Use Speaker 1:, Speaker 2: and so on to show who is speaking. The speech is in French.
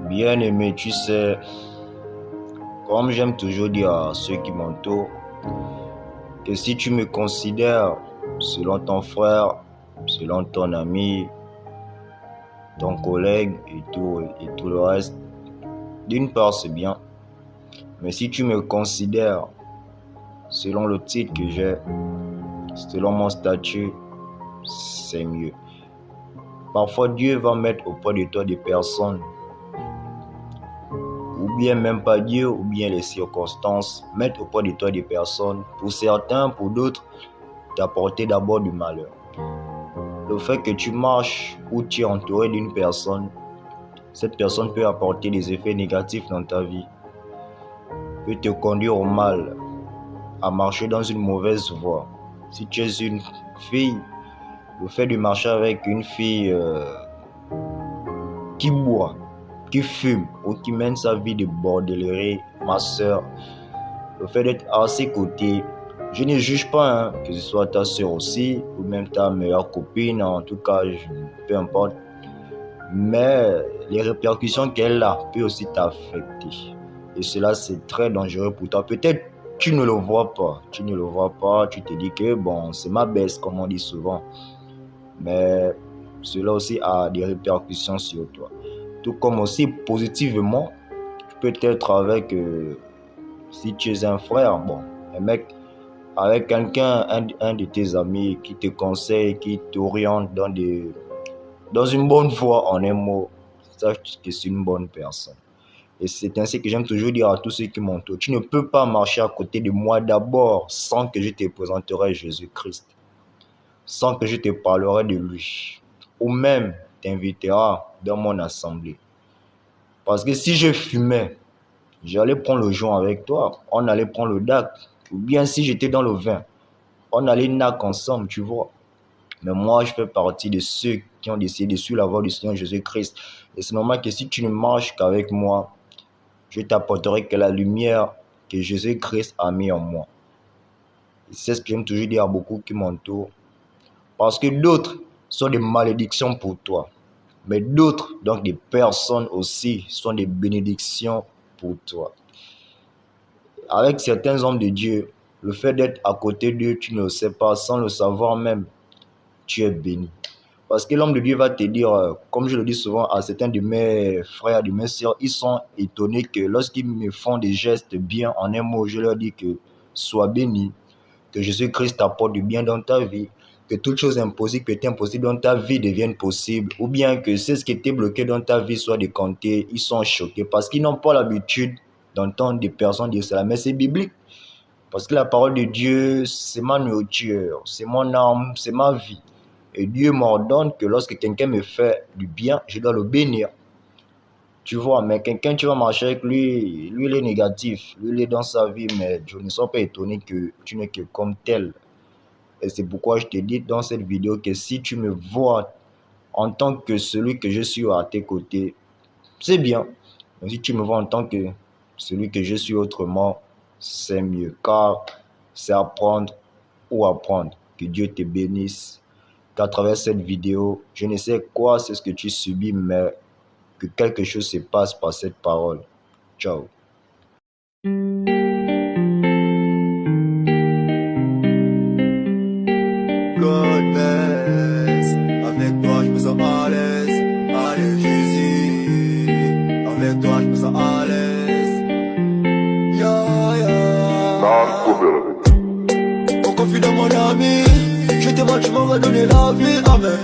Speaker 1: Bien-aimé, tu sais, comme j'aime toujours dire à ceux qui m'entourent, que si tu me considères selon ton frère, selon ton ami, ton collègue et tout le reste, d'une part c'est bien, mais si tu me considères selon le titre que j'ai, selon mon statut, c'est mieux. Parfois Dieu va mettre auprès de toi des personnes, ou bien même pas Dieu, ou bien les circonstances, mettre auprès de toi des personnes, pour certains, pour d'autres, t'apporter d'abord du malheur. Le fait que tu marches ou tu es entouré d'une personne, cette personne peut apporter des effets négatifs dans ta vie, peut te conduire au mal, à marcher dans une mauvaise voie. Si tu es une fille, le fait de marcher avec une fille qui boit, qui fume ou qui mène sa vie de bordellerie, ma soeur, le fait d'être à ses côtés, je ne juge pas, que ce soit ta soeur aussi, ou même ta meilleure copine, en tout cas, peu importe. Mais les répercussions qu'elle a peuvent aussi t'affecter. Et cela, c'est très dangereux pour toi. Peut-être tu ne le vois pas. Tu te dis que bon, c'est ma baisse, comme on dit souvent. Mais cela aussi a des répercussions sur toi. Tout comme aussi positivement, tu peux être avec, si tu es un frère, bon, un mec, avec quelqu'un, un de tes amis qui te conseille, qui t'oriente dans une bonne voie, en un mot, sache que c'est une bonne personne. Et c'est ainsi que j'aime toujours dire à tous ceux qui m'entourent, tu ne peux pas marcher à côté de moi d'abord sans que je te présenterai Jésus-Christ, sans que je te parlerai de lui, ou même t'invitera dans mon assemblée. Parce que si je fumais, j'allais prendre le joint avec toi, on allait prendre le dac, ou bien si j'étais dans le vin, on allait nac ensemble, tu vois. Mais moi, je fais partie de ceux qui ont décidé de suivre la voie du Seigneur Jésus-Christ. Et c'est normal que si tu ne marches qu'avec moi, je t'apporterai que la lumière que Jésus-Christ a mis en moi. Et c'est ce que j'aime toujours dire à beaucoup qui m'entourent. Parce que d'autres sont des malédictions pour toi. Mais d'autres, donc des personnes aussi, sont des bénédictions pour toi. Avec certains hommes de Dieu, le fait d'être à côté d'eux, tu ne le sais pas, sans le savoir même, tu es béni. Parce que l'homme de Dieu va te dire, comme je le dis souvent à certains de mes frères, de mes sœurs, ils sont étonnés que lorsqu'ils me font des gestes bien, en un mot, je leur dis que sois béni, que Jésus-Christ t'apporte du bien dans ta vie, que toute chose impossible qui était impossible dans ta vie devienne possible, ou bien que c'est ce qui était bloqué dans ta vie soit décanté. Ils sont choqués parce qu'ils n'ont pas l'habitude d'entendre des personnes dire cela, mais c'est biblique. Parce que la parole de Dieu, c'est ma nourriture, c'est mon âme, c'est ma vie. Et Dieu m'ordonne que lorsque quelqu'un me fait du bien, je dois le bénir. Tu vois, mais quelqu'un, tu vas marcher avec lui, lui il est négatif, lui il est dans sa vie, mais je ne suis pas étonné que tu n'es que comme tel. Et c'est pourquoi je te dis dans cette vidéo que si tu me vois en tant que celui que je suis à tes côtés, c'est bien. Mais si tu me vois en tant que celui que je suis autrement, c'est mieux. Car c'est apprendre ou apprendre. Que Dieu te bénisse. Qu'à travers cette vidéo, je ne sais quoi, c'est ce que tu subis, mais que quelque chose se passe par cette parole. Ciao.
Speaker 2: Goddess, avec toi je me sens à l'aise, allez Jésus, avec toi je me sens à l'aise, on confie dans mon ami, je te vois tu m'aurais donné la vie, amen.